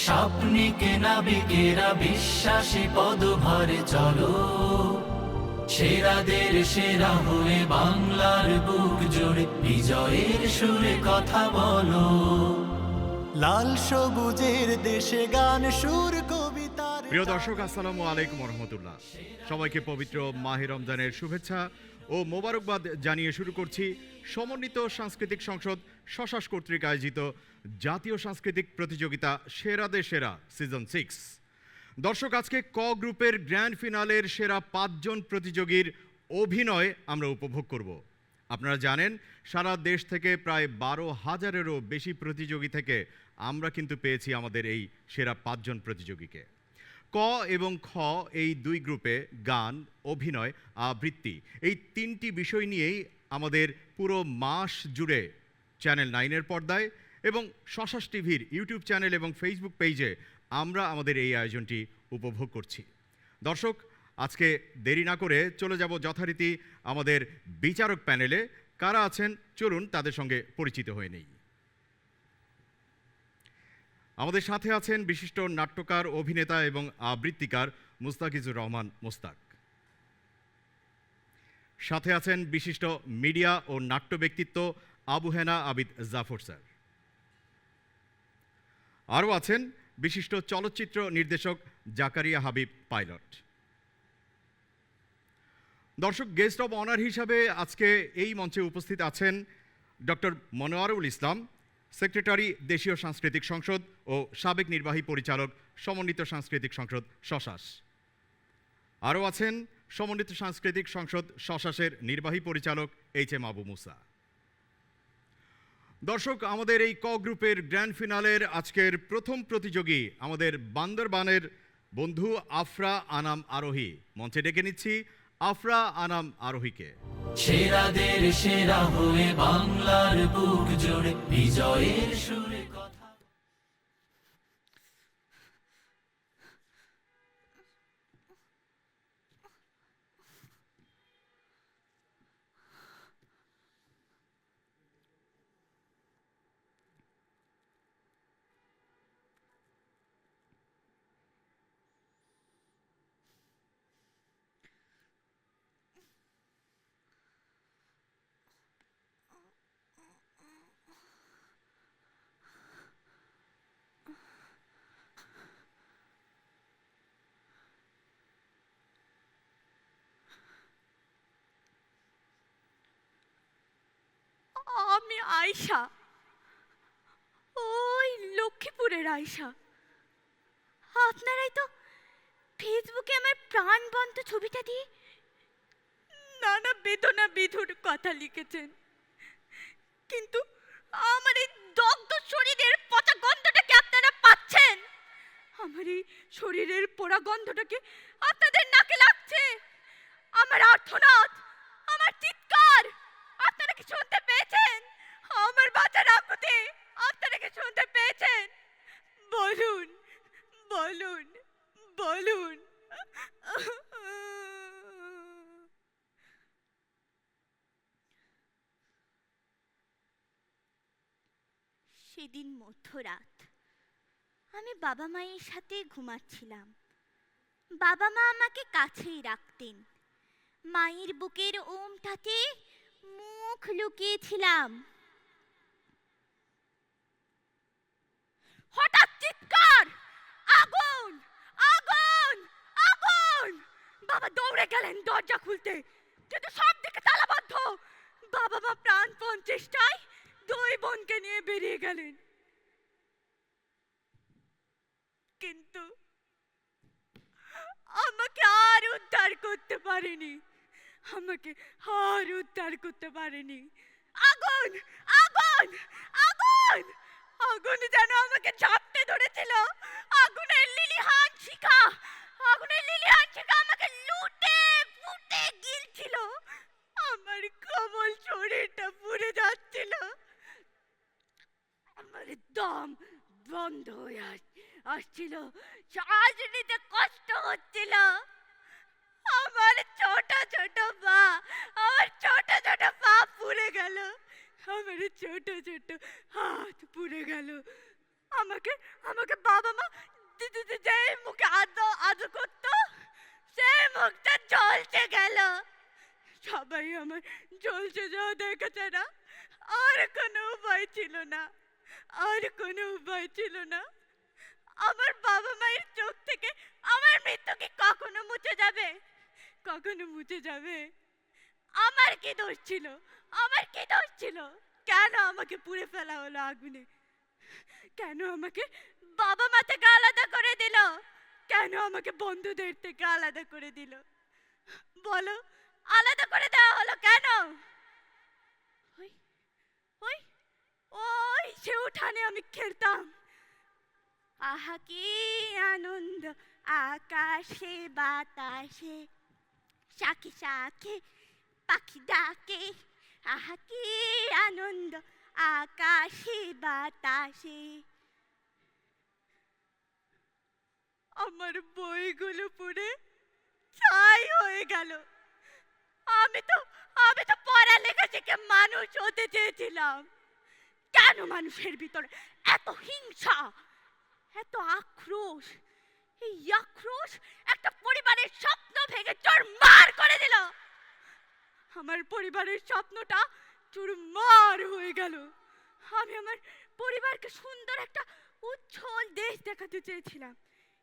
স্বপ্নিকে নাবিকেরা বিশ্বাসী পদভারে চলো, সেরাদের সেরা হয়ে বাংলার বুক জুড়ে বিজয়ের সুরে কথা বলো। লাল সবুজের দেশে গান সুর কবিতার। প্রিয় দর্শক, আসসালামু আলাইকুম রহমতুল্লাহ। সবাইকে পবিত্র মাহে রমজানের শুভেচ্ছা ও মোবারকবাদ জানিয়ে শুরু করছি সমন্বিত সাংস্কৃতিক সংসদ শশাস কর্তৃক আয়োজিত জাতীয় সাংস্কৃতিক প্রতিযোগিতা সেরাদের সেরা সিজন 6। দর্শক, আজকে ক গ্রুপের গ্র্যান্ড ফিনালের সেরা 5 জন প্রতিযোগীর অভিনয় আমরা উপভোগ করব। আপনারা জানেন, সারা দেশ থেকে প্রায় 12,000-এরও বেশি প্রতিযোগী থেকে আমরা কিন্তু পেয়েছি আমাদের এই সেরা 5 জন প্রতিযোগীকে। ক এবং খ এই দুই গ্রুপে গান, অভিনয়, আবৃত্তি এই 3টি বিষয় নিয়েই আমাদের পুরো মাস জুড়ে চ্যানেল 9-এর পর্দায় এবং শশাস টিভির ইউটিউব চ্যানেল এবং ফেসবুক পেজে আমরা আমাদের এই আয়োজনটি উপভোগ করছি। দর্শক, আজকে দেরি না করে চলে যাব যথারীতি আমাদের বিচারক প্যানেলে। কারা আছেন চলুন তাদের সঙ্গে পরিচিত হয়ে নেই। আমাদের সাথে আছেন বিশিষ্ট নাট্যকার, অভিনেতা এবং আবৃত্তিকার মুস্তাকিজুর রহমান মুস্তাক। সাথে আছেন বিশিষ্ট মিডিয়া ও নাট্য ব্যক্তিত্ব আবু হেনা আবিদ জাফর স্যার। আরও আছেন বিশিষ্ট চলচ্চিত্র নির্দেশক জাকারিয়া হাবিব পাইলট। দর্শক, গেস্ট অব অনার হিসাবে আজকে এই মঞ্চে উপস্থিত আছেন ডক্টর মনোয়ারুল ইসলাম, সেক্রেটারি, দেশীয় সাংস্কৃতিক সংসদ ও সাবেক নির্বাহী পরিচালক, সমন্বিত সাংস্কৃতিক সংসদ শশাস। আরও আছেন সমন্বিত সাংস্কৃতিক সংসদ শশাসের নির্বাহী পরিচালক এইচ.এম. আবু মুসা। দর্শক, আমাদের এই ক গ্রুপের গ্র্যান্ড ফিনালের আজকের প্রথম প্রতিযোগী আমাদের বান্দরবানের বন্ধু আফরা আনাম আরোহী। মঞ্চে ডেকে নিচ্ছি আফরা আনাম আরোহীকে। সেরাদের সেরা হয়ে বাংলার বুক জুড়ে বিজয়ের সুরে কথা। আমি আয়শা, ওই লক্ষ্মীপুরের আয়শা। আপনারাই তো ফেসবুকে আমার প্রাণবন্ত ছবিটা দিয়ে নানা বেদনা বিধুর কথা লিখেছেন, কিন্তু আমার এই দগ্ধ শরীরের পচা গন্ধটাকে আপনারা পাচ্ছেন? আমার এই শরীরের পোড়া গন্ধটাকে আপনাদের নাকে লাগছে? আমার আর্তনাদ, আমার চিৎকার আপনারা কি শুনতে পেয়েছেন? আমার বাচ্চার আকুতি আপনারা কি শুনতে পেয়েছেন? বলুন, বলুন, বলুন। সেদিন মধ্যরাত আমি বাবা মায়ের সাথে ঘুমাচ্ছিলাম। বাবা মা আমাকে কাছেই রাখতেন। মায়ের বুকের ওমটাতে মুখ লুকিয়েছিলাম। হঠাৎ চিৎকার, আগুন, আগুন, আগুন! বাবা দৌড়ে গেলেন দরজা খুলতে, কিন্তু সব দিকে তালাবদ্ধ। বাবা মা প্রাণপণ চেষ্টায় 2 বোনকে নিয়ে বেরিয়ে গেলেন, কিন্তু আমাকে আর উদ্ধার করতে পারেনি। আমাকে আর উদ্ধার করতে পারেনি। আগুন, আগুন, আগুন! আগুন যেন আমাকে ঝাপটে ধরেছিল। আগুনের লিলিহান শিখা, আগুনের লিলিহান শিখা আমাকে লুটে ফুটে গিলছিল। আমার কোমল শরীরটা পুড়ে যাচ্ছিল। আমার দম বন্ধ হয়ে আসছিল, শ্বাস নিতে কষ্ট হচ্ছিল। আমার ছোট ছোট পা, আমার ছোট ছোট পা পুড়ে গেল। আমার ছোট ছোট হাত পুড়ে গেল। আমাকে আমাকে বাবা মা রেখেছে না, আর কোনো উপায় ছিল না, আর কোনো উপায় ছিল না। আমার বাবা মায়ের চোখ থেকে আমার মৃত্যু কি কখনো মুছে যাবে? কখনো মুছে যাবে? আমার কি দোষ ছিল? আমার কি দোষ ছিল? কেন আমাকে পুড়ে ফেলা হলো আগুনে? কেন আমাকে বাবা মা থেকে আলাদা করে দিল? কেন আমাকে বন্ধুদের থেকে আলাদা করে দিল? বলো, আলাদা করে দেওয়া হলো কেন? ওই ওই ওই সে উঠানে আমি খেলতাম। আহা কি আনন্দ আকাশে বাতাসে, শাখে শাখে পাখি ডাকে। আহা কি আনন্দ আকাশে বাতাসে। আমার বইগুলো পুড়ে ছাই হয়ে গেল। আমি তো পড়ালেখা শিখে মানুষ হতে চেয়েছিলাম। কেন মানুষের ভিতরে এত হিংসা, এত আক্রোশ? এই আক্রোশ একটা পরিবারের স্বপ্ন ভেঙে চুরমার করে দিল। আমার পরিবারের স্বপ্নটা চুরমার হয়ে গেল। আমি আমার পরিবারকে সুন্দর একটা উজ্জ্বল দেশ দেখাতে চেয়েছিলাম।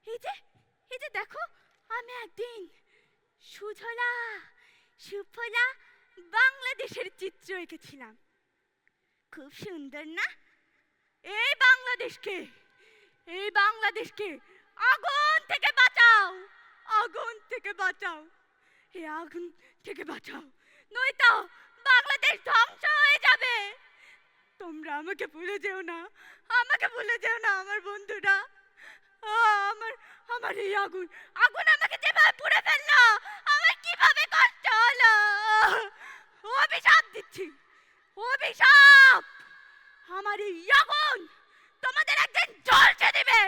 এই যে দেখো, আমি একদিন সুজলা সুফলা বাংলাদেশের চিত্র এঁকেছিলাম। খুব সুন্দর না? এই বাংলাদেশকে আগুন থেকে বাঁচাও, আগুন থেকে বাঁচাও, এই আগুন থেকে বাঁচাও, নয়তো বাংলাদেশ ধ্বংস হয়ে যাবে। তোমরা আমাকে ভুলে যেও না, আমাকে ভুলে যেও না আমার বন্ধুরা। আমার এই আগুন আমাকে যেভাবে পুড়ে ফেললো, আমার কিভাবে কষ্ট হলো। অভিশাপ দিচ্ছি, অভিশাপ। আমার এই আগুন তোমাদের একদিন জ্বলতে দিবে,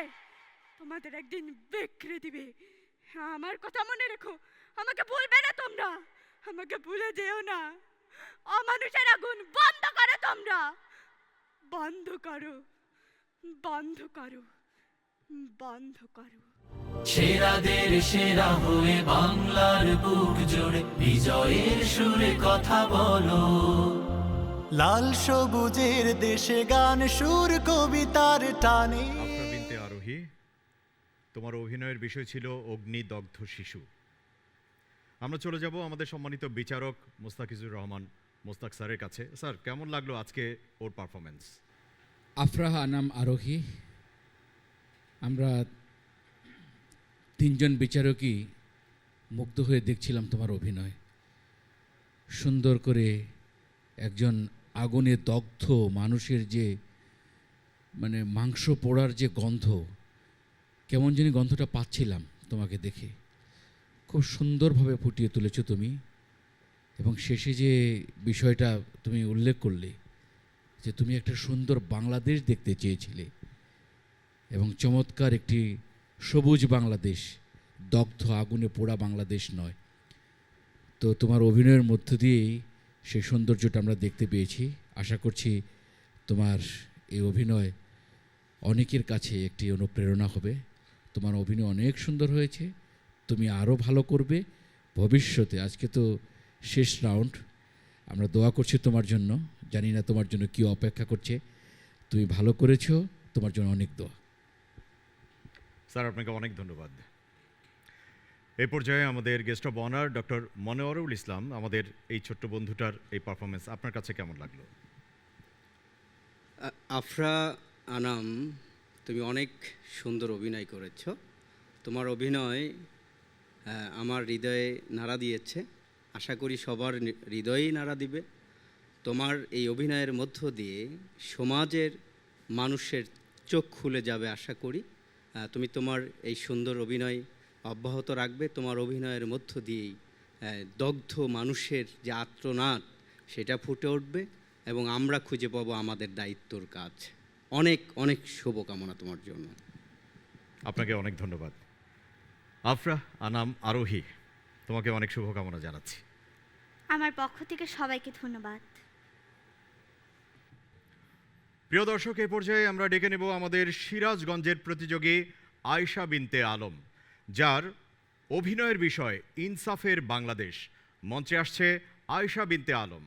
তোমাদের একদিন বিক্রি দিবে। আমার কথা মনে রেখো, আমাকে ভুলবে না তোমরা, আমাকে ভুলে যেও না। অমানুষের আগুন বন্ধ করো, তোমরা বন্ধ করো, বন্ধ করো, বন্ধ করো। সেরাদের সেরা হয়ে বাংলার বুক জুড়ে বিজয়ের সুরে কথা বলো। লাল সবুজের দেশে গান সুর কবিতার টানে। আফরা বিনতে আরোহী, তোমার অভিনয়ের বিষয় ছিল অগ্নিদগ্ধ শিশু। আমরা চলে যাব আমাদের সম্মানিত বিচারক মোস্তাকিজুর রহমান মোস্তাক স্যারের কাছে। স্যার, কেমন লাগলো আজকে ওর পারফরমেন্স? আফরাহ আনাম আরোহী, আমরা তিনজন বিচারকই মুগ্ধ হয়ে দেখছিলাম তোমার অভিনয়। সুন্দর করে একজন আগুনে দগ্ধ মানুষের যে মানে মাংস পোড়ার যে গন্ধ, কেমন জানি গন্ধটা পাচ্ছিলাম তোমাকে দেখে। খুব সুন্দরভাবে ফুটিয়ে তুলেছো তুমি। এবং শেষে যে বিষয়টা তুমি উল্লেখ করলে যে তুমি একটা সুন্দর বাংলাদেশ দেখতে চেয়েছিলে এবং চমৎকার একটি সবুজ বাংলাদেশ, দগ্ধ আগুনে পোড়া বাংলাদেশ নয়। তো তোমার অভিনয়ের মধ্য দিয়েই সেই সৌন্দর্যটা আমরা দেখতে পেয়েছি। আশা করছি তোমার এই অভিনয় অনেকের কাছে একটি অনুপ্রেরণা হবে। তোমার অভিনয় অনেক সুন্দর হয়েছে, তুমি আরও ভালো করবে ভবিষ্যতে। আজকে তো শেষ রাউন্ড, আমরা দোয়া করছি তোমার জন্য। জানি না তোমার জন্য কী অপেক্ষা করছে। তুমি ভালো করেছো, তোমার জন্য অনেক দোয়া। স্যার, আপনাকে অনেক ধন্যবাদ। এই পর্যায়ে আমাদের guest of honour doctor Monowarul Islam, আমাদের এই ছোট্ট বন্ধুটার এই পারফরমেন্স আপনার কাছে কেমন লাগলো? আফরা আনাম, তুমি অনেক সুন্দর অভিনয় করেছ। তোমার অভিনয় আমার হৃদয়ে নাড়া দিয়েছে, আশা করি সবার হৃদয়েই নাড়া দিবে। তোমার এই অভিনয়ের মধ্য দিয়ে সমাজের মানুষের চোখ খুলে যাবে আশা করি। তুমি তোমার এই সুন্দর অভিনয় অব্যাহত রাখবে। তোমার অভিনয়ের মধ্য দিয়েই দগ্ধ মানুষের যে আর্তনাদ সেটা ফুটে উঠবে এবং আমরা খুঁজে পাবো আমাদের দায়িত্বর কাজ। অনেক অনেক শুভকামনা তোমার জন্য। আপনাকে অনেক ধন্যবাদ। আফরা আনাম আরোহী, তোমাকে অনেক শুভকামনা জানাচ্ছি। আমার পক্ষ থেকে সবাইকে ধন্যবাদ। প্রিয় দর্শক, এই পর্যায়ে আমরা ডেকে নেব আমাদের সিরাজগঞ্জের প্রতিযোগী আয়েশা বিনতে আলম, যার অভিনয়ের বিষয় ইনসাফের বাংলাদেশ। মঞ্চে আসছে আয়েশা বিনতে আলম।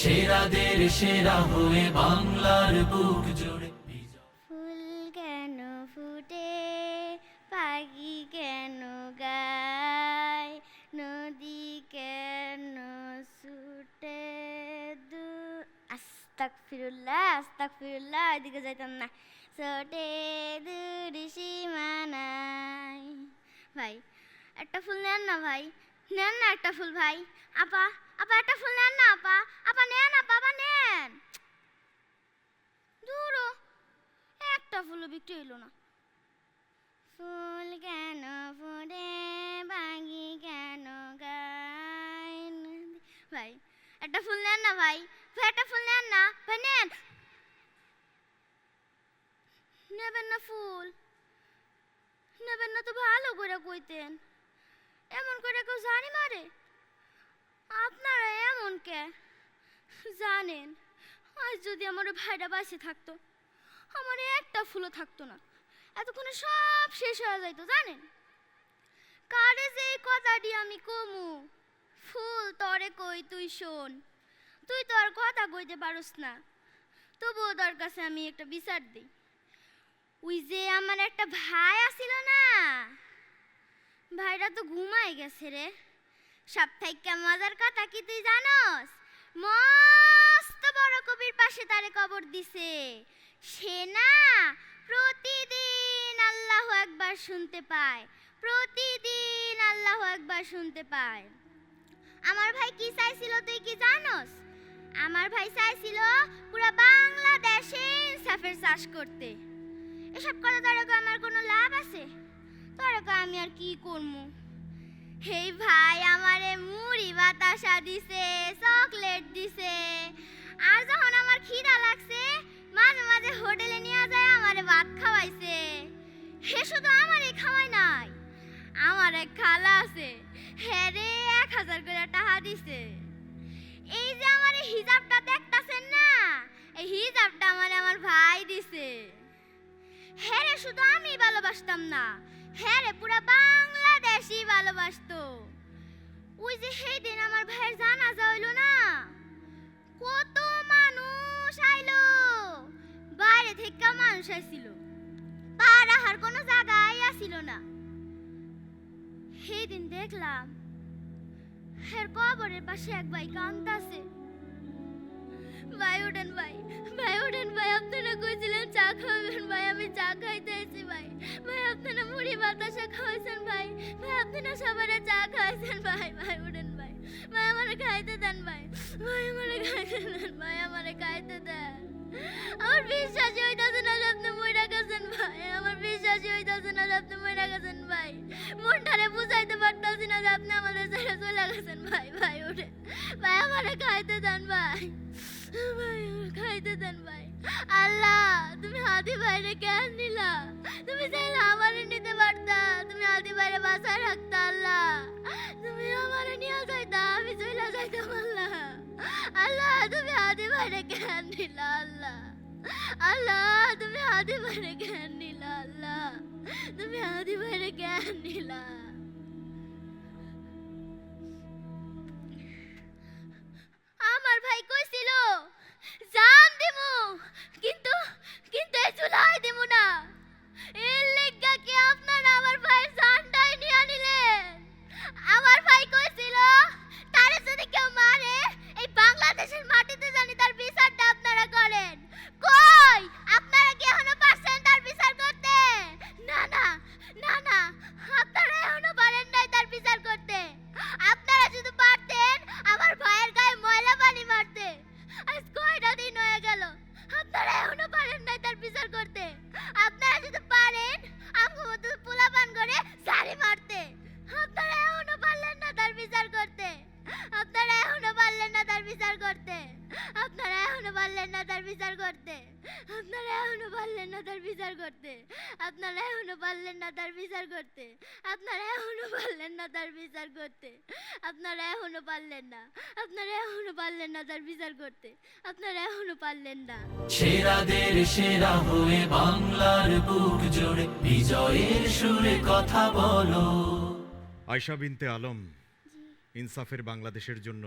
সেরাদের সেরা হয়ে বাংলার বুক জুড়ে ফুল কেন ফুটে পাখি কেন গায় নদী কেন ছুটে আস্তাগফিরুল্লাহ এদিকে যাইতাম না ছোটে দূর সীমানায় ভাই একটা ফুল নেন না ভাই নেন না একটা ফুল ভাই আপা আপা একটা ফুল নেন না আপা আপা নেন আপা নেন দূরও একটা ফুলও বিক্রি হইল না ফুল কেন ফুটে বাগি কেন গায় ভাই একটা ফুল নেন না ভাই ভাই একটা ফুল নেন না ভাই নেন নেবেন না ফুল নেবেন না তো ভালো করে কইতেন এমন করে কেউ জানি মারে আপনারা এমন কে জানেন আজ যদি আমার ভাইটা বাঁচে থাকতো আমার একটা ফুলও থাকতো না এতক্ষণে সব শেষ হয়ে যাইতো জানেন কারে যে এই কথাটি আমি কমু ফুল তরে কই তুই শোন তুই তো আর কথা কইতে পারস না তবুও তোর কাছে আমি একটা বিচার দিই ওই যে আমার একটা ভাই আছিল না ভাইরা তো ঘুমাই গেছে রে সাপ্তাহিক মজার কথা কি তুই জানস মস্ত বড় কবির পাশে তারে কবর দিছে সে না প্রতিদিন আল্লাহু আকবার শুনতে পায় প্রতিদিন আল্লাহু আকবার শুনতে পায় আমার ভাই কি চাইছিল তুই কি জানস আমার ভাই চাইছিল পুরো বাংলাদেশে ইনসাফের চাষ করতে এসব কথা তোর আমার কোনো লাভ আছে তোর আমি আর কি করবো হেই ভাই আমারে মুড়ি বাতাসা দিছে চকলেট দিছে আর যখন আমার খিদা লাগছে মাঝে মাঝে হোটেলে নিয়ে যায় আমারে ভাত খাওয়াইছে হে শুধু আমারে খাওয়াই নাই আমার এক খালা আছে হ্যাঁ রে 1000 করে টাকা দিছে এই যে আমার হিজাবটা দেখতাছেন না এই হিজাবটা আমার ভাই দিছে হ্যাঁ রে শুধু আমি ভালোবাসতাম না হ্যাঁ রে পুরা বাংলাদেশই ভালোবাসতো ওই যে সেই দিন আমার ভাইয়ের জানাজা হইল না কত মানুষ আইলো বাইরে থেকে মানুষ আইছিল পা রাখার কোনো জায়গায় আসিল না সেই দিন দেখলাম হের কবরের পাশে এক ভাই কাঁদতাছে ভাই ওঠেন ভাই ভাই ওঠেন ভাই আপনারা কইছিলেন চা খাবেন ভাই আমি চা খাইতে আইছি ভাই ভাই আপনারা মুড়ি বাতাসা খাওয়াইছেন ভাই ভাই আপনারা সবারে চা খাওয়াইছেন ভাই ভাই ওঠেন ভাই ভাই আমারে খাইতে দেন ভাই ভাই আমারে খাইতে দেন ভাই আমারে খাইতে দেন আমার বিশ্বাসই হইতাছে না যে আপনি মইরা গেছেন ভাই আমার বিশ্বাসই হইতাছে না যে আপনি মইরা গেছেন ভাই মনটারে বুঝাইতে পারতাছি না যে আপনি আমাদের ছেড়ে চলে গেছেন ভাই ভাই ওঠে ভাই আমারে খাইতে দেন ভাই ভাই খাইতে দেন ভাই আল্লাহ তুমি হাদি ভাইরে কেন নিলা তুমি চাইলে আমারে নিতে পারতা তুমি হাদি ভাইরে বাঁচায় রাখতা আল্লাহ তুমি আমারে নিয়ে যাইতা আমি চলে যাইতাম আল্লাহ আল্লাহ তুমি হাদি ভাইরে কেন নিলা আল্লাহ আল্লাহ তুমি হাদি ভাইরে কেন নিলা আল্লাহ তুমি হাদি ভাইরে কেন নিলা আমার ভাই কইছিল জান দিমু কিন্তু কিন্তু এই চুলাই দিমু না এর লেগা কি আপনারা আমার ভাইয়ের জানটাই নিয়ে নিলেন আমার ভাই কইছিল তারে যদি কেউ মারে এই বাংলাদেশের মাটিতে জানি তার বিচারটা আপনারা করেন কই আপনারা কি এখনো পারছেন তার বিচার করতে না না না না আপনারা এখনো পারেন নাই তার বিচার করতে আপনারা যদি পারতেন আমার ভাইয়ের গায়ে ময়লা পানি মারতে আজ কয়টা দিন হয়ে গেল আপনারা এখনো পারেন নাই তার বিচার করতে আপনারা যদি পারেন আমগো মতো পোলাপান করে সারি মারতে আপনারা এখনো পারলেন না তার বিচার করতে আপনারা এখনো পারলেন না তার বিচার করতে আপনারা এখনো পারলেন না তার বিচার করতে আপনারা এখনো পারলেন না তার বিচার করতে আপনারা এখনো পারলেন না তার বিচার করতে আপনারা এখনো পারলেন না তার বিচার করতে আপনারা এখনো পারলেন না আপনারা এখনো পারলেন না তার বিচার করতে আপনারা এখনো পারলেন না সেরাদের সেরা হয়ে বাংলার বুক জুড়ে বিজয়ের সুরে কথা বলো আয়শা বিনতে আলম ইনসাফের বাংলাদেশের জন্য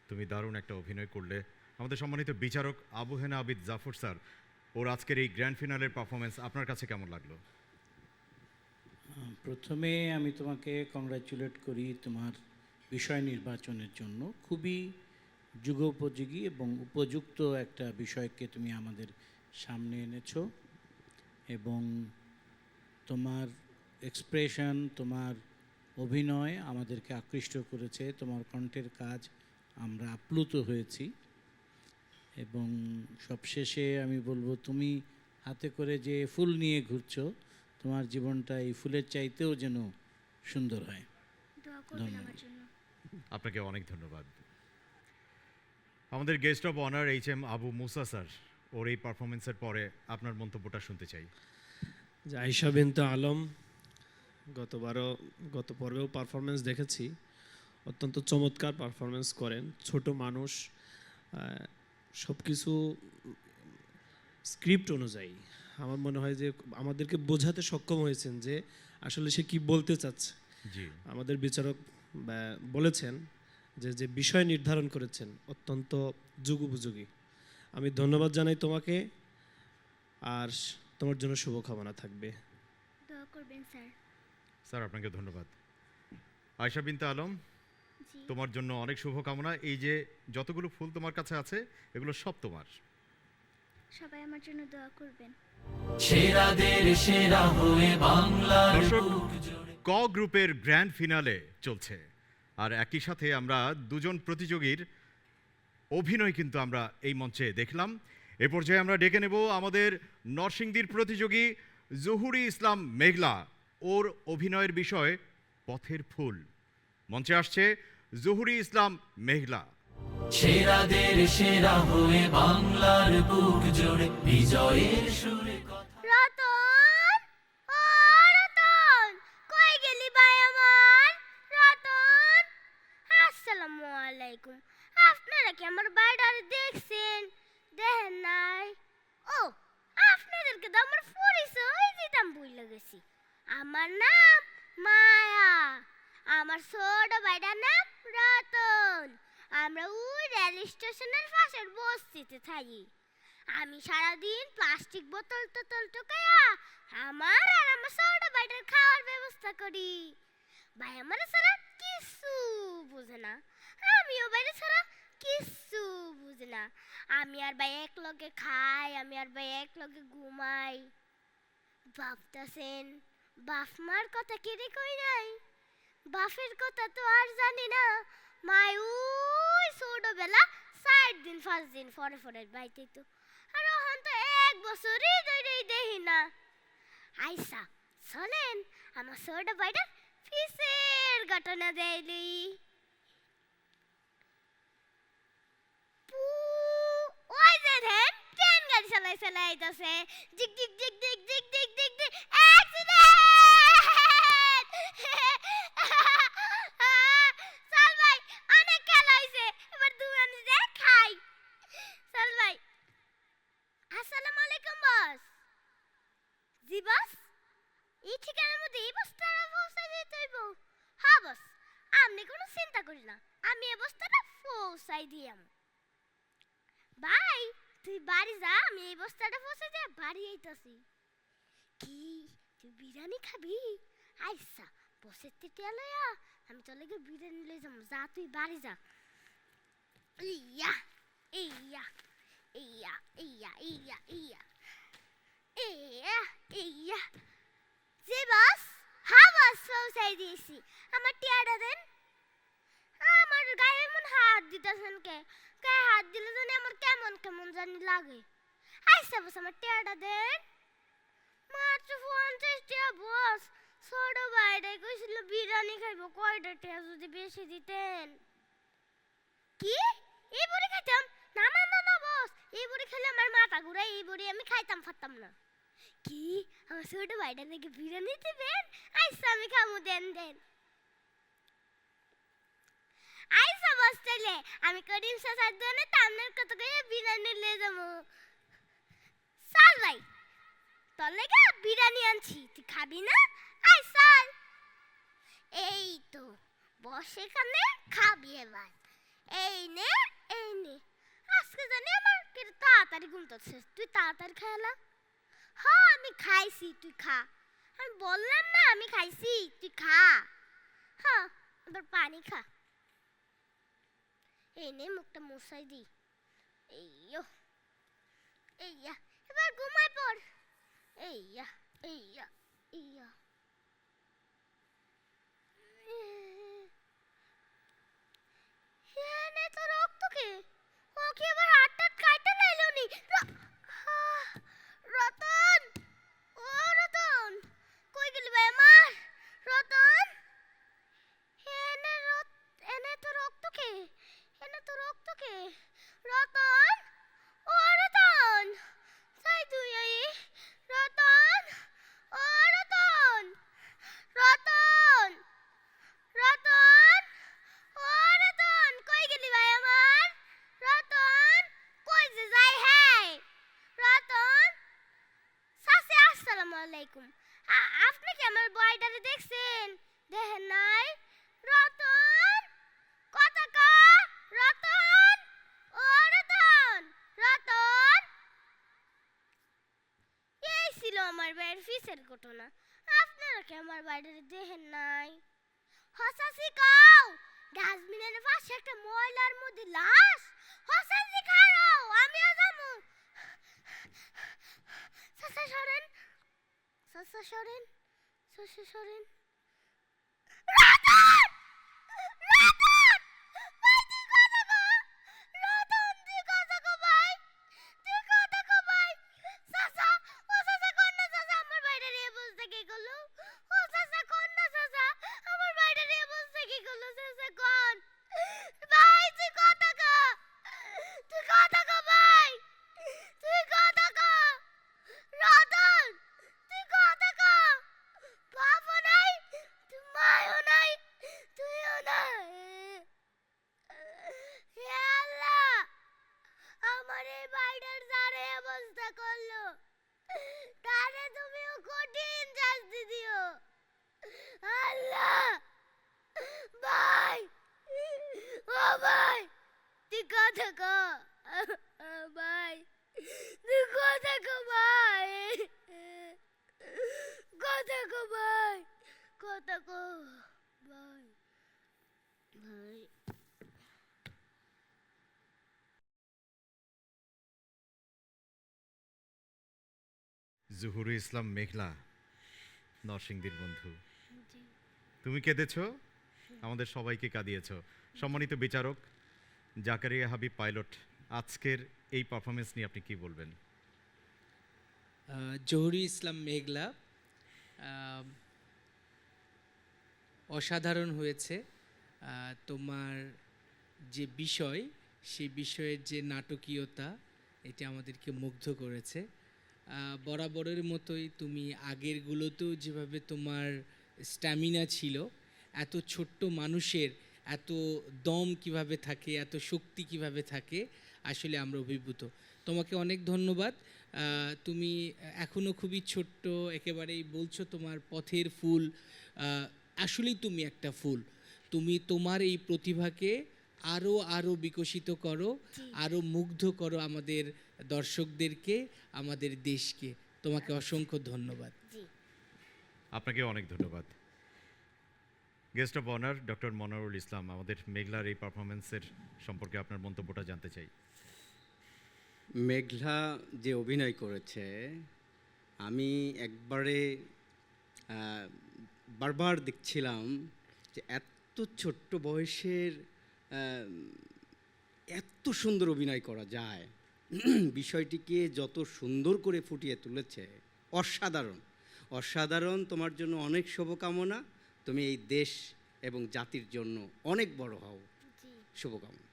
তুমি দারুণ একটা অভিনয় করলে। আমাদের সম্মানিত বিচারক আবু হেনা আবিদ জাফর স্যার, ওর আজকের এই গ্র্যান্ড ফিনালের পারফরমেন্স আপনার কাছে কেমন লাগলো? প্রথমে আমি তোমাকে কংগ্রাচুলেট করি তোমার বিষয় নির্বাচনের জন্য। খুবই যুগোপযোগী এবং উপযুক্ত একটা বিষয়কে তুমি আমাদের সামনে এনেছো, এবং তোমার এক্সপ্রেশন, তোমার অভিনয় আমাদেরকে আকৃষ্ট করেছে। তোমার কণ্ঠের কাজ আমরা আপ্লুত হয়েছি, এবং সবশেষে আমি বলবো তুমি হাতে করে যে ফুল নিয়ে ঘুরছো, তোমার জীবনটা এই ফুলের চাইতেও যেন সুন্দর হয়। দোয়া করবেন আমার জন্য। আপনাকে অনেক ধন্যবাদ। আমাদের guest of honour HM Abu Musa sir, ওর এই পারফরমেন্সের পরে আপনার মন্তব্যটা শুনতে চাই। যে আয়েশা বিনতে আলম, গত পর্বেও পারফরমেন্স দেখেছি, অত্যন্ত চমৎকার পারফরমেন্স করেন। ছোট মানুষ, সব কিছু স্ক্রিপ্ট অনুযায়ী আমার মনে হয় যে আমাদেরকে বোঝাতে সক্ষম হয়েছেন যে আসলে সে কি বলতে চাচ্ছে। জি, আমাদের বিচারক বলেছেন যে যে বিষয় নির্ধারণ করেছেন অত্যন্ত যুগোপযোগী। আমি ধন্যবাদ জানাই তোমাকে, আর তোমার জন্য শুভকামনা থাকবে। দোয়া করবেন স্যার। স্যার আপনাকে ধন্যবাদ। আয়েশা বিনতে আলম, জি। তোমার জন্য অনেক শুভকামনা। এই যে যতগুলো ফুল তোমার কাছে আছে, এগুলো সব তোমার। সবাই আমার জন্য দোয়া করবেন। সেরাদের সেরা হয়ে বাংলার দর্শক, বুক জুড়ে ক গ্রুপের গ্র্যান্ড ফিনালে চলছে, আর একই সাথে আমরা দুজন প্রতিযোগীর অভিনয় কিন্তু আমরা এই মঞ্চে দেখলাম। এ পর্যায়ে আমরা ডেকে নেব আমাদের নরসিংদীর প্রতিযোগী জহুরি ইসলাম মেঘলা। ওর অভিনয়ের বিষয় পথের ফুল। মঞ্চে আসছে জহুরি ইসলাম মেঘলা। সেরাদের সেরা হয়ে বাংলার বুক জুড়ে বিজয়ের সুরে কথা। রতন, ও রতন, কই গেলি ভাই আমার? রতন, আসসালামু আলাইকুম। আপনারা কি আমার বাড়িটারে দেখছেন? দেখেন নাই? ও, আপনাদেরকে তো আমার পরিচয় দিতাম ভুলে গেছি। আমার নাম মায়া, আমার ছোট ভাইটার নাম রতন। আমরা ওই রেল স্টেশনের পাশের বস্তিতে থাকি। আমি সারাদিন প্লাস্টিক বোতল টোতল টোকাইয়া আমার আর আমার ছোট ভাইটার খাওয়ার ব্যবস্থা করি। ভাই আমার ছাড়া কিছু বুঝে না, আমিও বাইরে ছাড়া কিছু বুঝে না। আমি আর ভাই এক লগে খাই, আমি আর ভাই এক লগে ঘুমাই। ভাবতাছেন বাপ মার কথা কেড়ে কই নাই? বাপের কথা তো আর জানি না। মাই ওই ছোটবেলা 4 দিন 5 দিন পরে পরে বাইতে তো, আর ওখান তো 1 বছরই ধরে দেখি না। আইসা চলেন আমার ছোট ভাইটার ফিসের ঘটনা দেয়লি। ওই যে দেন ট্রেন গাড়ি চালাই চালাই আইতাছে, জিক জিক জিক জিক জিক জিক জিক জিক, অ্যাক্সিডেন্ট! চল ভাই, অনেক খেলা হইছে, এবার দুজনে যে খাই। চল ভাই। আসসালামু আলাইকুম বস। জি বস, এই ঠিকানার মধ্যে এই বস্তাটা পৌঁছাই দিতে হইব। হ্যাঁ বস, আপনি কোনো চিন্তা করি না, আমি এই বস্তাটা পৌঁছাই দিয়াম। ভাই তুই বাড়ি যা, আমি এই বস্তাটা পৌঁছে দিয়ে বাড়ি আইতাছি। কি তুই বিরিয়ানি খাবি? আইসা বসের টিয়া লইয়া আমি তোর লাগি বিরিয়ানি লই যাম। যা তুই বাড়ি যা। ইয়া ইয়া ইয়া ইয়া ইয়া ইয়া ইয়া ইয়া। জি বস, হ্যাঁ বস পৌঁছাই দিয়েছি। আমার টিয়াটা দেন। আমার গায়ে এমন হাত দিতেছেন কে? গায়ে হাত দিলে জানি আমার কেমন কেমন জানি লাগে। আইসা বস আমার টিয়াটা দেন। মাত্র 50 টিয়া বস। ছোট ভাইটাই কইছিল বিরিয়ানি খাইবো, কয়টা টিয়া যদি বেশি দিতেন। কি এই বড়ি খাইতাম? না না না না বস, এই বড়ি খেলে আমার মাথা ঘুরায়, এই বড়ি আমি খাইতাম পারতাম না। কি আমার ছোট ভাইটা নাকি বিরিয়ানি দিবেন? আইসা আমি খামু, দেন দেন। আইসা বস তাইলে আমি করিম চাচার দোকানে তামনের কত করে বিরিয়ানি লয়ে যাবো। চল ভাই, তোর লেগে বিরিয়ানি আনছি, তুই খাবি না? আই চল। এই তো বস এখানে, খাবি এবার। এই নে এই নে। আজকে জানি আমার কি তাড়াতাড়ি ঘুমতেছে। তুই তাড়াতাড়ি খাইলা? হ্যাঁ আমি খাইছি, তুই খা। আমি বললাম না আমি খাইছি, তুই খা। হ্যাঁ এবার পানি খা। এই নে মুখটা মুছাই দি। এইয়ো এইয়া, এবার ঘুমাই পড়। এইয়া এইয়া এইয়া। এনে তো রক্ত কে? ও কি এবার হাত কাইটা নাইলো নি? রতন, ও রতন, কই গেলি ভাই আমার? রতন, এনে তো রক্ত কে? এনে তো রক্ত কে? রতন, ও রতন, যাই তুই আই। রতন, ও রতন, রতন, রতন, ও রতন, কই গেলি ভাই আমার? রতন, কই যে যাই হ্যাঁ? রতন, সাসে আসসালামু আলাইকুম। আপনি কি আমার বয়টারে দেখছেন? দেখেন নাই? রতন, কথা কা। রতন, ও রতন, রতন। এই ছিল আমার ভাইয়ের ফিসের ঘটনা। আপনারা কি আমার বাড়িতে দেখেন নাই? হসাসি কাও, ডাস্টবিনের পাশে একটা ময়লার মধ্যে লাশ। হসাসি খাও, আমিও যাবো। সাসা সরেন, সাসা সরেন, সাসা সরেন। রতন, রতন, ভাই তুই কথা কো। রতন তুই কথা কো ভাই, তুই কথা কো ভাই। সাসা, ও সাসা কোন না সাসা আমার বাইরে নিয়ে বসতে কি করলো? ও সাসা কোন না সাসা আমার বাইরে নিয়ে বসতে কি করলো? সাসা কোন? ভাই তুই কথা কো, তুই কথা কো ভাই, তুই কথা কো। রতন, তুই কথা কো। বাবা নাই, তুই মায়ও নাই, তুইও নাই। হে আল্লাহ, আমার এই বাইরের যারে অবস্থা করলো, তারে তুমিও কঠিন শাস্তি দিও আল্লাহ। ভাই, ও ভাই, তুই কথা কো। ভাই তুই কথা কো ভাই, কথা কো ভাই, কথা কো ভাই, ভাই। জহুরুল ইসলাম মেঘলা, নরসিংদীর বন্ধু, তুমি কেঁদেছো, আমাদের সবাইকে কাঁদিয়েছো। সম্মানিত বিচারক জাকারিয়া হাবিব পাইলট, আজকের এই পারফরমেন্স নিয়ে আপনি কি বলবেন? জহুরুল ইসলাম মেঘলা অসাধারণ হয়েছে। তোমার যে বিষয়, সেই বিষয়ের যে নাটকীয়তা, এটা আমাদেরকে মুগ্ধ করেছে। বরাবরের মতোই তুমি আগেরগুলোতেও যেভাবে তোমার স্ট্যামিনা ছিল, এত ছোট্ট মানুষের এত দম কিভাবে থাকে, এত শক্তি কিভাবে থাকে, আসলে আমরা অভিভূত। তোমাকে অনেক ধন্যবাদ। তুমি এখনও খুবই ছোট্ট, একেবারেই বলছো তোমার পথের ফুল। আসলেই তুমি একটা ফুল। তুমি তোমার এই প্রতিভাকে আরও আরও বিকশিত করো, আরও মুগ্ধ করো আমাদের দর্শকদেরকে, আমাদের দেশকে। তোমাকে অসংখ্য ধন্যবাদ। আপনাকে অনেক ধন্যবাদ। Guest of honour doctor Monowarul Islam, আমাদের মেঘলার এই পারফরমেন্সের সম্পর্কে আপনার মন্তব্যটা জানতে চাই। মেঘলা যে অভিনয় করেছে, আমি একবারে বারবার দেখছিলাম যে এত ছোট্ট বয়সের এত সুন্দর অভিনয় করা যায়। বিষয়টিকে যত সুন্দর করে ফুটিয়ে তুলেছে, অসাধারণ অসাধারণ। তোমার জন্য অনেক শুভকামনা। তুমি এই দেশ এবং জাতির জন্য অনেক বড় হও, শুভকামনা।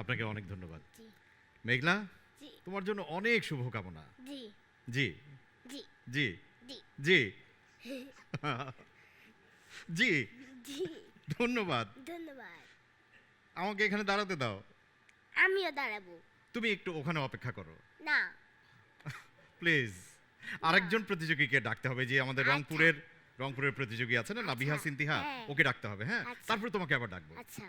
আপনাকে অনেক ধন্যবাদ। মেঘলা, তোমার জন্য অনেক শুভকামনা। জি জি জি জি জি জি জি, জি, ধন্যবাদ। ধন্যবাদ। আমাকে এখানে দাঁড়াতে দাও। আমিও দাঁড়াবো। তুমি একটু ওখানে অপেক্ষা করো না, প্লিজ। আরেকজন প্রতিযোগীকে ডাকতে হবে, যে আমাদের রংপুরের প্রতিযোগী আছে না, নাবিহা সিনতিহা, হ্যাঁ। ওকে ডাকতে হবে। হ্যাঁ, আচ্ছা। তারপর তোমাকে আবার ডাকবো। আচ্ছা।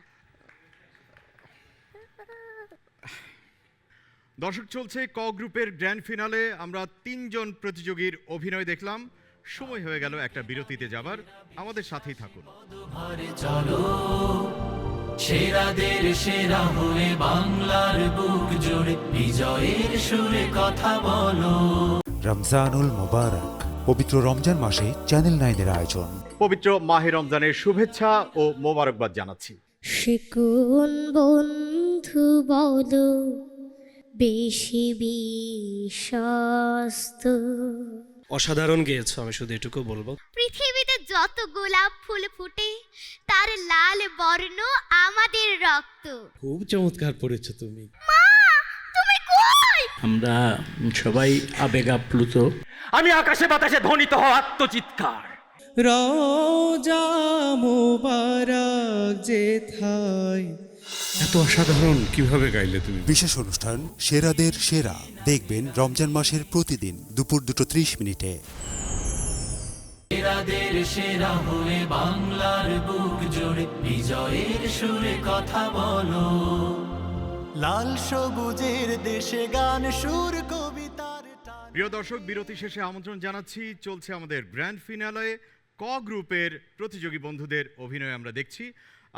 দর্শক, চলছে ক গ্রুপের গ্র্যান্ড ফিনালে। আমরা 3 জন প্রতিযোগীর অভিনয় দেখলাম। সময় হয়ে গেল একটা বিরতিতে যাবার। আমাদের সাথেই থাকুন। ঘরে চলো সেরাদের সেরা হয়ে বাংলার বুক জুড়ে বিজয়ের সুরে কথা বলো। রমজানুল মুবারক, পবিত্র রমজান মাসে চ্যানেল 9-এর আয়োজন। পবিত্র মাহে রমজানের শুভেচ্ছা ও মোবারকবাদ জানাচ্ছি। সে কোন বন্ধু বলো বেশি বিশ্বস্ত? অসাধারণ গেয়েছো, আমি শুধু এটুকু বলবো। পৃথিবীতে যত গোলাপ ফুল ফুটে তার লাল বর্ণ আমাদের রক্ত। খুব চমৎকার পড়েছো তুমি। মা, তুমি কই? আমরা সবাই আবেগ আপ্লুত। আমি আকাশে বাতাসে ধ্বনিত হওয়া আত্মচিৎকার। রওজা মোবারক যেথায়। এত অসাধারণ কিভাবে গাইলে তুমি? বিশেষ অনুষ্ঠান সেরাদের সেরা দেখবেন রমজান মাসের প্রতিদিন দুপুর 2:30 সেরাদের সেরা হয়ে বাংলার বুক জুড়ে বিজয়ের সুরে কথা বলো। লাল সবুজের দেশে গান সুর কবিতার টানে। প্রিয় দর্শক, বিরতি শেষে আমন্ত্রণ জানাচ্ছি। চলছে আমাদের গ্র্যান্ড ফিনালে। ক গ্রুপের প্রতিযোগী বন্ধুদের অভিনয় আমরা দেখছি।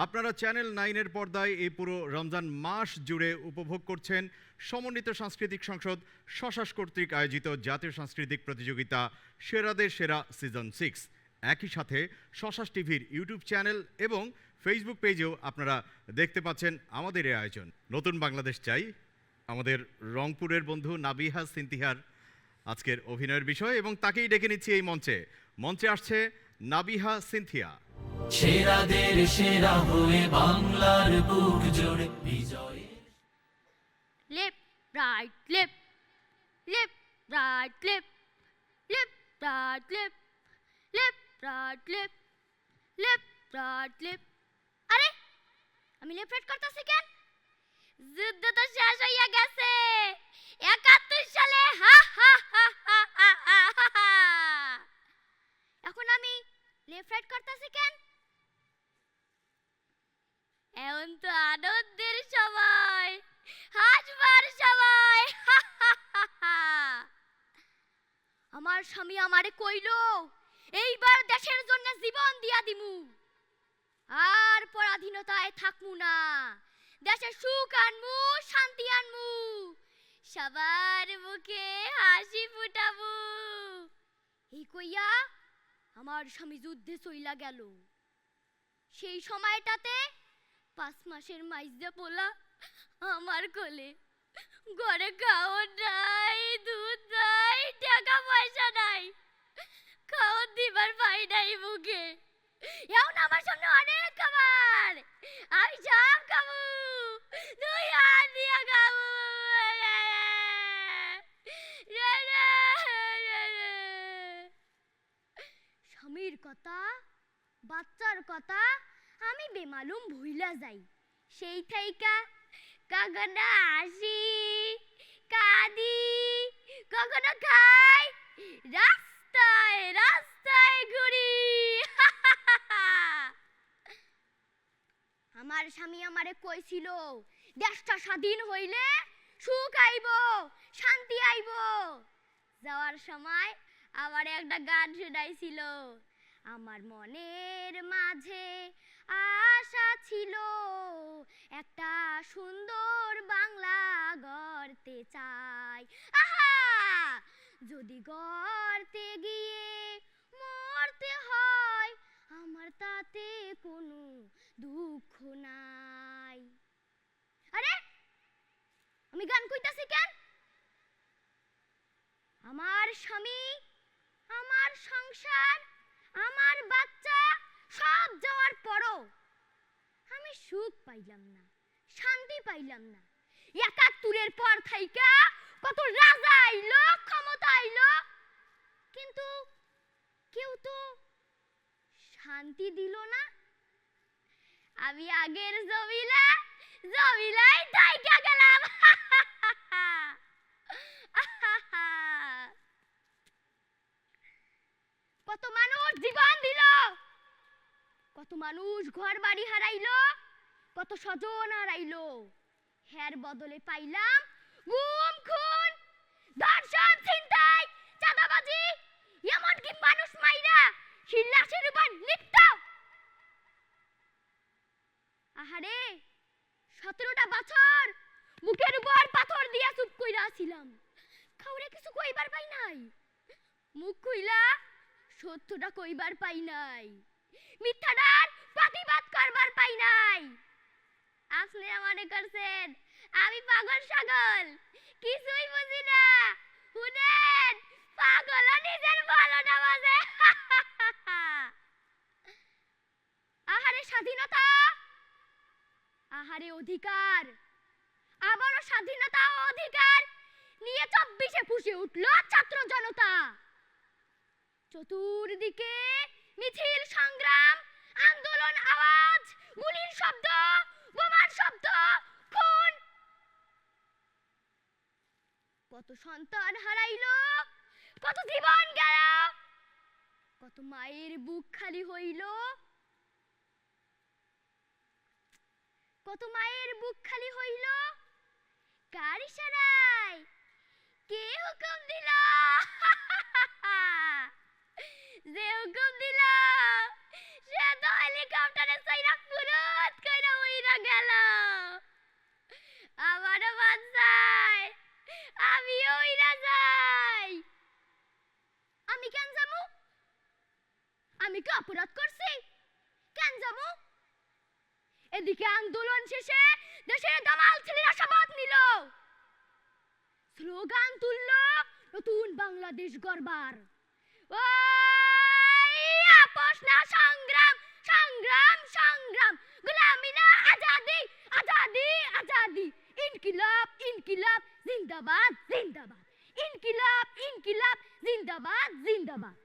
আপনারা চ্যানেল 9-এর পর্দায় এই পুরো রমজান মাস জুড়ে উপভোগ করছেন সমন্বিত সাংস্কৃতিক সংসদ শশাস কর্তৃক আয়োজিত জাতীয় সাংস্কৃতিক প্রতিযোগিতা সেরাদের সেরা সিজন 6। একই সাথে শশাস টিভির ইউটিউব চ্যানেল এবং ফেসবুক পেজেও আপনারা দেখতে পাচ্ছেন আমাদের এই আয়োজন। নতুন বাংলাদেশ চাই, আমাদের রংপুরের বন্ধু নাবিহা সিনথিয়ার আজকের অভিনয়ের বিষয়, এবং তাকেই ডেকে নিচ্ছি এই মঞ্চে। মঞ্চে আসছে নাবিহা সিনথিয়া। সেরাদের সেরা হয়ে বাংলার বুক জুড়ে বিজয়ের। Left right left, left right left, left right left, left right left, left right left. আরে আমি লেফট রাইট করতেছি কেন? যুদ্ধ তো শেষ হইয়া গেছে 71 সালে। হা হা হা হা হা হা হা। এখন আমি লেফট রাইট করতেছি কেন? এখন তো আনন্দের সময়, হাসবার সময়। আমার স্বামী আমারে কইলো এইবার দেশের জন্য জীবন দিয়া দিমু, আর পরাধীনতায় থাকমু না, দেশে সুখ আনমু, শান্তি আনমু, সবার মুখে হাসি ফুটাবো। এই কইয়া আমার স্বামী যুদ্ধে চইলা গেল। সেই সময়টাতে 5 মাসের মাইজা পোলা আমার কোলে, ঘরে খাওয়ার নাই, দুধ নাই, টাকা পয়সা নাই, খাওয়ার দিবার পাই নাই মুখে। এখন আমার সামনে অনেক খাবার, আমি সব খাবো, 2 হাত দিয়া খাবো। স্বামীর কথা, বাচ্চার কথা আমি বেমালুম ভুইলা যাই। সেই থাইকা কখনো হাসি, কাঁদি, কখনো খাই, রাস্তায় রাস্তায় ঘুরি। আমার স্বামী আমারে কইছিল দেশটা স্বাধীন হইলে সুখ আইব, শান্তি আইব। যাওয়ার সময় আমার একটা গান শোনাইছিল, আমার মনের মাঝে আশা ছিল একটা সুন্দর বাংলা গড়তে চাই। আহা, যদি গড়তে গিয়ে মরতে হয় আমার তাতে কোনো দুঃখ নাই। আরে আমি গান কইতাছি কেন? আমার স্বামী, আমার সংসার, আমার বাচ্চা সব যাওয়ার পরও আমি সুখ পাইলাম না, শান্তি পাইলাম না। 71-এর পর থাইকা কত রাজা আইলো, ক্ষমতা আইলো, কিন্তু কেউ তো শান্তি দিল না। আমি আগের জমিলাই থাইকা গেলাম। কত মানুষ জীবন দিল, কত মানুষ ঘর বাড়ি হারাইলো, কত স্বজন হারাইলো। হের বদলে পাইলাম গুম খুন ধর্ষণ ছিনতাই চাঁদাবাজি এমনকি মানুষ মাইরা শিল্লাসের উপর লিপ্ত। আহারে 17টা বছর মুখের উপর পাথর দিয়া চুপ কইরা ছিলাম, কাউরে কিছু কইবার পাই নাই। মুখ কইলা সত্যটা কইবার পাই নাই, মিথ্যাটার প্রতিবাদ করবার পাই নাই। আপনি মনে করছেন আমি পাগল ছাগল, কিছুই বুঝি না। শুনেন, পাগল নিজের ভালোটা বাজে। আহারে স্বাধীনতা, আহারে অধিকার, আবারও স্বাধীনতা ও অধিকার নিয়ে 24-এ ফুঁসে উঠল ছাত্র জনতা। চতুর্দিকে মিছিল সংগ্রাম, আন্দোলন, আওয়াজ, গুলির শব্দ, বোমার শব্দ, খুন। কত সন্তান হারাইলো, কত জীবন গেল, কত মায়ের বুক খালি হইল, কত মায়ের বুক খালি হইল। কার ইশারায়, কে হুকুম দিল? যে হুকুম দিল সে তো হেলিকপ্টারে চাইরা ফুরুত কইরা উইরা গেল। আমারও বাঁচাই, আমিও উইরা যাই। আমি কেন যামু? আমি কি অপরাধ করছি? কেন যামু? এদিকে আন্দোলন শেষে দেশের দামাল ছেলেরা শপথ নিল, স্লোগান তুলল নতুন বাংলাদেশ গড়বার। আপোষ না সংগ্রাম, সংগ্রাম সংগ্রাম, গোলামি না আজাদি, আজাদি আজাদি। ইনকিলাব ইনকিলাব জিন্দাবাদ জিন্দাবাদ, ইনকিলাব ইনকিলাব জিন্দাবাদ জিন্দাবাদ।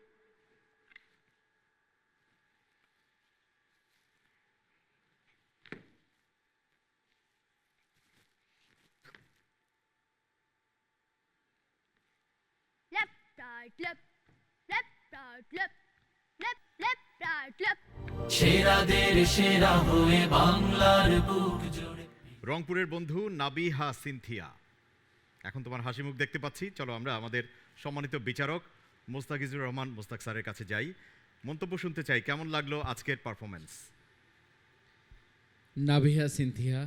Left, right, left, left, right, left, left, left, right, left. সেরাদের সেরা হয়ে বাংলার বুক জুড়ে। রংপুরের বন্ধু নাবিহা সিনথিয়া, এখন তোমার হাসি মুখ দেখতে পাচ্ছি। চলো আমরা আমাদের সম্মানিত বিচারক মোস্তাকিজুর রহমান মোস্তাক স্যারের কাছে যাই, মন্তব্য শুনতে চাই। কেমন লাগলো আজকের পারফরমেন্স? নাবিহা সিনথিয়া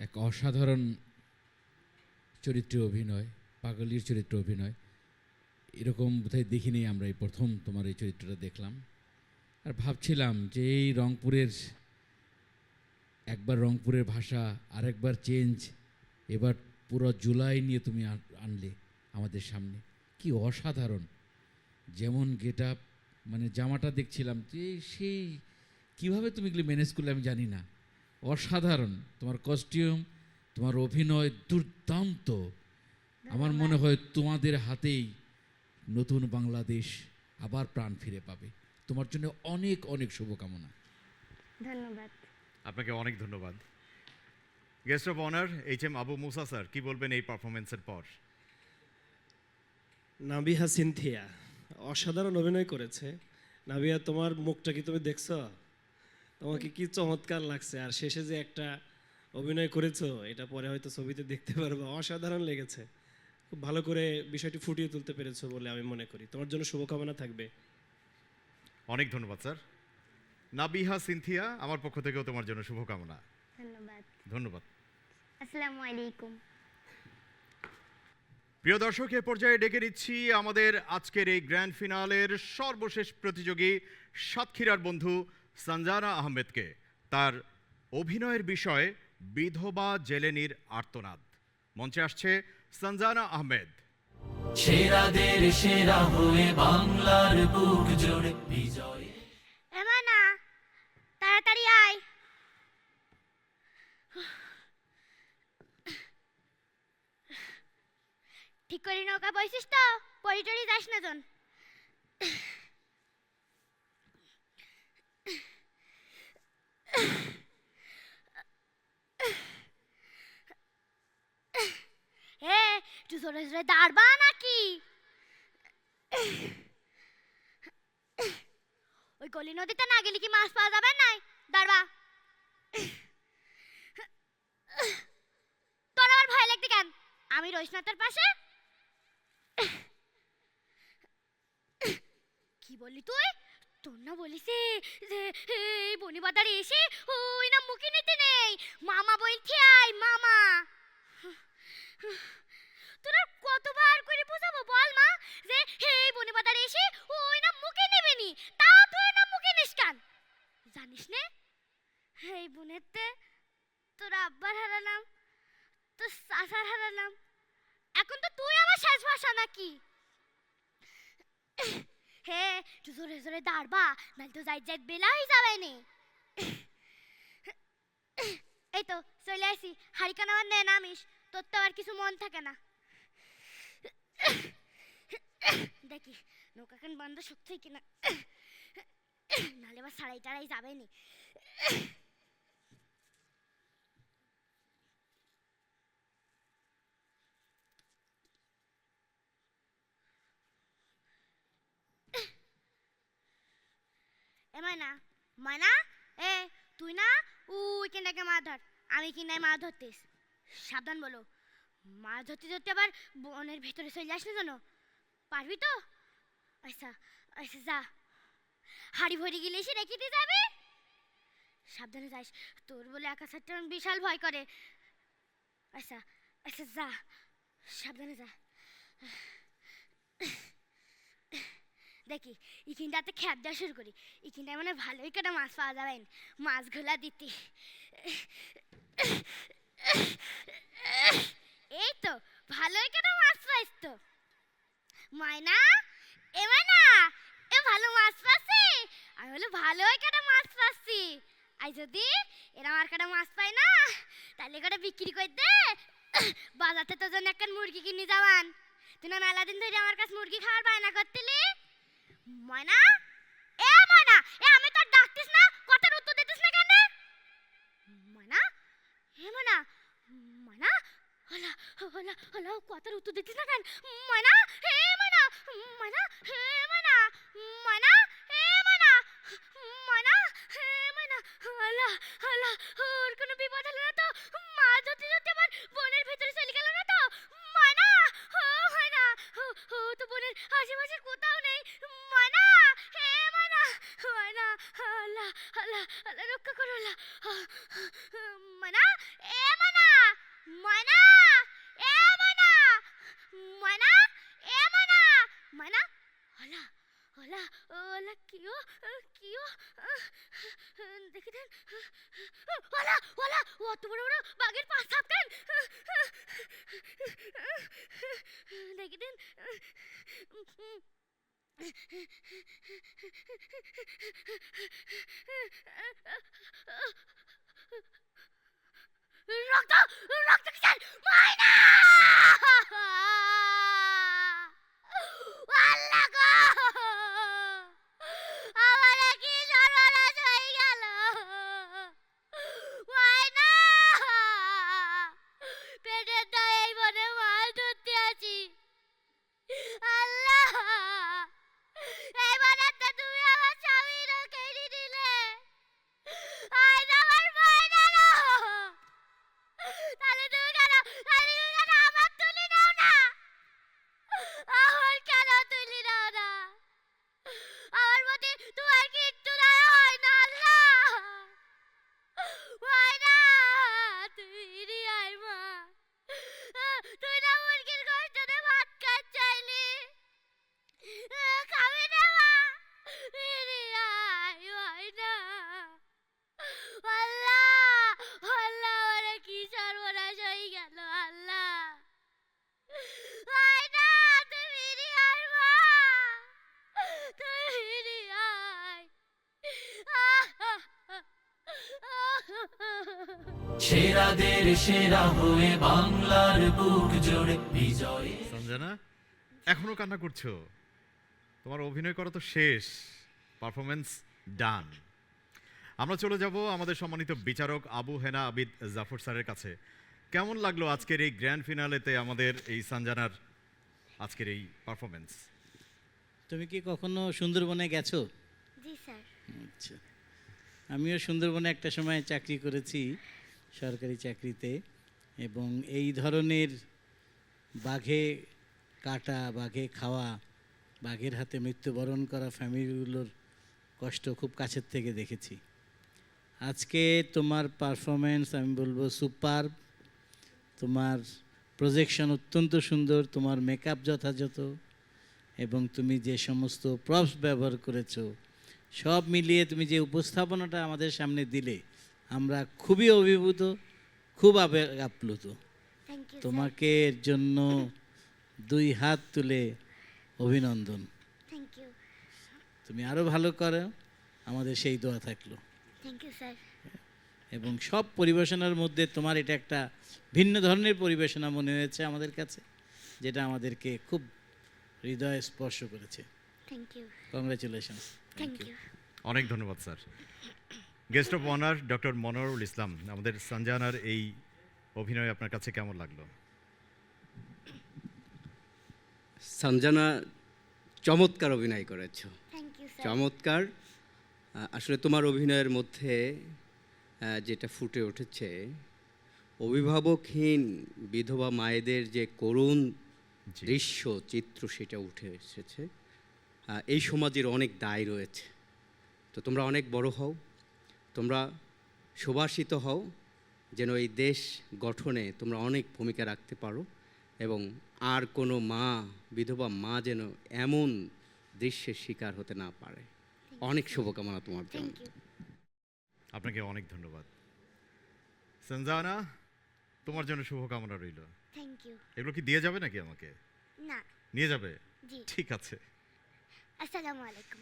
এক অসাধারণ চরিত্রে অভিনয়, পাগলির চরিত্রে অভিনয়। এরকম বোধহয় দেখিনি আমরা, এই প্রথম তোমার এই চরিত্রটা দেখলাম। আর ভাবছিলাম যে এই রংপুরের, একবার রংপুরের ভাষা, আরেকবার চেঞ্জ, এবার পুরো জুলাই নিয়ে তুমি আনলে আমাদের সামনে। কি অসাধারণ! যেমন গেট আপ, মানে জামাটা দেখছিলাম যে সেই কীভাবে তুমি এগুলো ম্যানেজ করলে আমি জানি না। অসাধারণ তোমার কস্টিউম, তোমার অভিনয় দুর্দান্ত। আমার মনে হয় তোমাদের হাতেই নতুন বাংলাদেশ আবার প্রাণ ফিরে পাবে। তোমার জন্য অনেক অনেক শুভকামনা। ধন্যবাদ। আপনাকে অনেক ধন্যবাদ। Guest of honour HM Abu Musa sir, কি বলবেন এই পারফরমেন্সের পর? নাবিহা সিনথিয়া অসাধারণ অভিনয় করেছে। নাবিহা, তোমার মুখটা কি তুমি দেখছো? তোমাকে কি চমৎকার লাগছে। আর শেষে যে একটা অভিনয় করেছো, এটা পরে হয়তো ছবিতে দেখতে পারবো। অসাধারণ লেগেছে, খুব ভালো করে বিষয়টি ফুটিয়ে তুলতে পেরেছো বলে আমি মনে করি। তোমার জন্য শুভকামনা থাকবে। অনেক ধন্যবাদ স্যার। নাবিহা সিনথিয়া, আমার পক্ষ থেকেও তোমার জন্য শুভকামনা। ধন্যবাদ। ধন্যবাদ। আসসালামু আলাইকুম। প্রিয় দর্শক, এ পর্যায়ে ডেকে নিচ্ছি আমাদের আজকের এই গ্র্যান্ড ফিনালের সর্বশেষ প্রতিযোগী সাতক্ষীরার বন্ধু সঞ্জানা আহমেদকে। তার অভিনয়ের বিষয়ে বিধবা জেলেনির আর্তনাদ। মঞ্চে আসছে সঞ্জানা আহমেদ। সেরাদের সেরা হয়ে বাংলার বুক জুড়ে বিজয়। এমানা, তাড়াতাড়ি আয়। ঠিক করে নৌকা বসিস তো, পরি টরি যাস না জন। হে, তুই জোরে জোরে দাঁড়বা নাকি? ওই কলি নদীতে না গেলে কি মাছ পাওয়া যাবে? নাই, দাঁড়বা। আমি রইস না তোর পাশে? কি বললি তুই? তোর না বলিস যে এই বনিবাদারে এসে ওই না মুখে নিতে নেই, মামা বলছি আই মামা। তোরা কতবার করে বুঝাবো বল মা যে এই বনিবাদারে এসে ওই না মুখে নেবে নি, তা তুই না মুখে নিস কেন? জানিস নে এই বোনেতে তোর আব্বার হারালাম, তোর চাচার হারালাম, এখন তো তুই আমার শেষ ভাষা নাকি? হে তুই জোরে জোরে দাঁড়বা, নাহলে তো যাই যাই বেলাই যাবে নি। এই তো চলে আসি, হারিকান আমার নে নামিস, তোর তো আর কিছু মন থাকে না। দেখি নৌকাখান বন্ধ শক্তি কিনা, নাহলে এবার সাড়াই টাড়াই যাবে নি। ময়না, ময়না, এ তুই না ওই কিনাকে মাছ ধর, আমি কিনায় মাছ ধরতিস। সাবধান বলো, মাছ ধরতে ধরতে আবার বনের ভেতরে চলে যাস না জানো, পারবি তো? আচ্ছা আচ্ছা যা, হাড়ি ভরি গেলে এসে রেখে দিয়ে যাবে, সাবধানে যাস, তোর বলে একা ছাড়তে আমার বিশাল ভয় করে। আচ্ছা আচ্ছা যা, সাবধানে যা। দেখি ইকিনটাতে খ্যাপ দেওয়া শুরু করি, ইকিনটায় মানে ভালোই কটা মাছ পাওয়া যাবেন, মাছগুলা দিতে। এই তো ভালোই কটা মাছ পাইস তো। ময়না, এ ময়না, এ ভালো মাছ পাচ্ছি? আমি বলে ভালোই কটা মাছ পাচ্ছি। আর যদি এরা আর কটা মাছ পাই না, তাহলে কটা বিক্রি করে দে, বাজারতে তোর জন্য একটা মুরগি কিনে যাবান। তুই না মেলা দিন ধরে আমার কাছে মুরগি খাওয়ার বায়না করতিলি। ময়না, এ ময়না, এ আমি তোর ডাকতিস না, কথার উত্তর দিতিস না কেন? ময়না, হে ময়না, ময়না, হলা হলা হলা কথার উত্তর দিতিস না কেন? ময়না, হে ময়না, ময়না, হে ময়না, ময়না, হে ময়না, ময়না, হে ময়না, হলা হলা, ওর কোনো বিপদ হলো না তো? মাছ ধরতে ধরতে আবার বনের ভেতরে চলে গেল না তো? ময়না, ও ময়না, ও তো বনের আশেপাশে কোথাও নেই। ময়না, হে ময়না, ময়না, আল্লাহ আল্লাহ আল্লাহ রক্ষা করো আল্লাহ। ময়না, এ ময়না, ময়না, এ ময়না, ময়না, এ ময়না, ময়না, আল্লাহ আল্লাহ আল্লাহ, কিও কিও, দেখি দেন, আল্লাহ আল্লাহ, অত বড় বড় বাঘের পা সাপতেন, দেখি দেন। রক্ত রক্ত কিসের? ময়না, আল্লাহ গো, আমার কি সর্বনাশ হয়ে গেল। ময়না, পেটের দায়ে এই বনে মাছ ধরতে আছি। আল্লাহ, এই বনেতে তুমি আমার স্বামীরও কেড়ে দিলে, আজ আমার ময়না না, তাহলে তুমি কেন, তাহলে তুমি কেন আমার তুলে নাও না? আমার কেন তুলে নাও না? আমার প্রতি তোমার কি একটু দয়া হয় না আল্লাহ? ময়না, তুমি ফিরে আয় মা, তুই না মুরগির গোশত দিয়ে ভাত খাওয়ার চাইলি, খাবি না মা, ফিরে আয় ময়না। আল্লাহ আল্লাহ, ওরা কি সর্বনাশ হয়ে গেল আল্লাহ। ময়না, তুই ফিরে আয় মা, তুই ফিরে আয়। সেরাদের সেরা হয়ে বাংলার বুক জোড়ে বিজয়ে। সঞ্জনা, এখনো কান্না করছো? তোমার অভিনয় করা তো শেষ, পারফরমেন্স ডান। আমরা চলে যাব আমাদের সম্মানিত বিচারক আবু হেনা আবিদ জাফর স্যারের কাছে। কেমন লাগলো আজকের এই গ্র্যান্ড ফিনালেতে আমাদের এই সঞ্জনার আজকের এই পারফরমেন্স? তুমি কি কখনো সুন্দরবনে গেছো? জি স্যার। আচ্ছা, আমিও সুন্দরবনে একটা সময় চাকরি করেছি, সরকারি চাকরিতে, এবং এই ধরনের বাঘে কাটা, বাঘে খাওয়া, বাঘের হাতে মৃত্যুবরণ করা ফ্যামিলিগুলোর কষ্ট খুব কাছের থেকে দেখেছি। আজকে তোমার পারফরমেন্স আমি বলবো সুপার, তোমার প্রজেকশন অত্যন্ত সুন্দর, তোমার মেকআপ যথাযথ, এবং তুমি যে সমস্ত প্রপস ব্যবহার করেছো সব মিলিয়ে তুমি যে উপস্থাপনাটা আমাদের সামনে দিলে আমরা খুবই অভিভূত, খুব আপ্লুত। থ্যাংক ইউ তোমাকে এর জন্য 2 হাত তুলে অভিনন্দন। থ্যাংক ইউ তুমি আরও ভালো করো, আমাদের সেই দোয়া থাকলো। Thank you sir. এবং সব পরিবেশনার মধ্যে তোমার এটা একটা ভিন্ন ধরনের পরিবেশনা মনে হয়েছে আমাদের কাছে, যেটা আমাদেরকে খুব হৃদয়ে স্পর্শ করেছে। Thank you. Congratulations. Thank you. অনেক ধন্যবাদ sir. Guest of honour doctor Monowarul Islam, আমাদের সঞ্জানার এই অভিনয় আপনার কাছে কেমন লাগলো? সঞ্জনা চমৎকার অভিনয় করেছো, থ্যাংক ইউ স্যার। চমৎকার। আসলে তোমার অভিনয়ের মধ্যে যেটা ফুটে উঠেছে, অভিভাবকহীন বিধবা মায়েদের যে করুণ দৃশ্য চিত্র সেটা উঠে এসেছে। এই সমাজের অনেক দায় রয়েছে, তো তোমরা অনেক বড় হও, তোমরা সুভাষিত হও, যেন এই দেশ গঠনে তোমরা অনেক ভূমিকা রাখতে পারো, এবং আর কোনো মা, বিধবা মা যেন এমন দৃশ্যের শিকার হতে না পারে। অনেক শুভকামনা তোমার জন্য। Thank you. আপনাকে অনেক ধন্যবাদ। সঞ্জানা, তোমার জন্য শুভকামনা রইল। Thank you. এগুলো কি দিয়ে যাবে নাকি আমাকে? না। নিয়ে যাবে? জি। ঠিক আছে। আসসালামু আলাইকুম।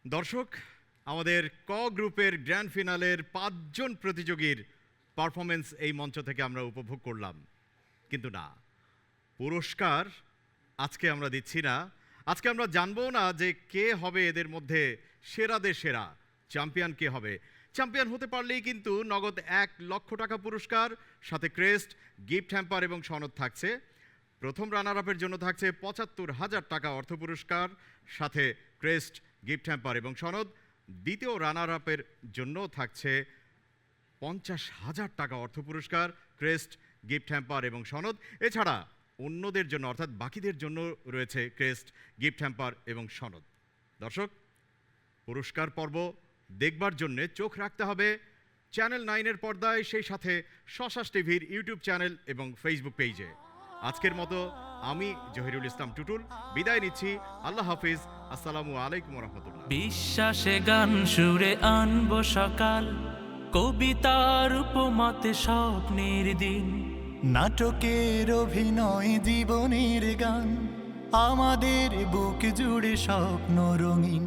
দর্শক, আমাদের ক গ্রুপের গ্র্যান্ড ফিনালের 5 জন প্রতিযোগীর পারফরমেন্স এই মঞ্চ থেকে আমরা উপভোগ করলাম, কিন্তু না, পুরস্কার আজকে আমরা দিচ্ছি না। আজকে আমরা জানবো না যে কে হবে এদের মধ্যে সেরাদের সেরা, চ্যাম্পিয়ন কে হবে। চ্যাম্পিয়ন হতে পারলেই কিন্তু নগদ 1 লক্ষ টাকা পুরস্কার, সাথে ক্রেস্ট, গিফট হ্যাম্পার এবং সনদ থাকছে। প্রথম রানার আপের জন্য থাকছে 75,000 টাকা অর্থ পুরস্কার, সাথে ক্রেস্ট, গিফট হ্যাম্পার এবং সনদ। দ্বিতীয় রানার আপের জন্য থাকছে 50,000 টাকা অর্থ পুরস্কার, ক্রেস্ট, গিফট হ্যাম্পার এবং সনদ। এছাড়া অন্যদের জন্য অর্থাৎ বাকিদের জন্য রয়েছে ক্রেস্ট, গিফট হ্যাম্পার এবং সনদ। দর্শক, পুরস্কার পর্ব দেখবার জন্য চোখ রাখতে হবে চ্যানেল 9-এর পর্দায়, সেই সাথে শশাস টিভির ইউটিউব চ্যানেল এবং ফেসবুক পেজে। আজকের মতো আমি জহিরুল ইসলাম টুটুল বিদায় নিচ্ছি। আল্লাহ হাফিজ। আসসালামু আলাইকুম রহমতুল্লাহ। বিশ্বাসে গান সুরে আনবো সকাল, কবিতার উপমাতে স্বপ্নের দিন। নাটকের অভিনয় জীবনের গান, আমাদের বুক জুড়ে স্বপ্ন রঙিন।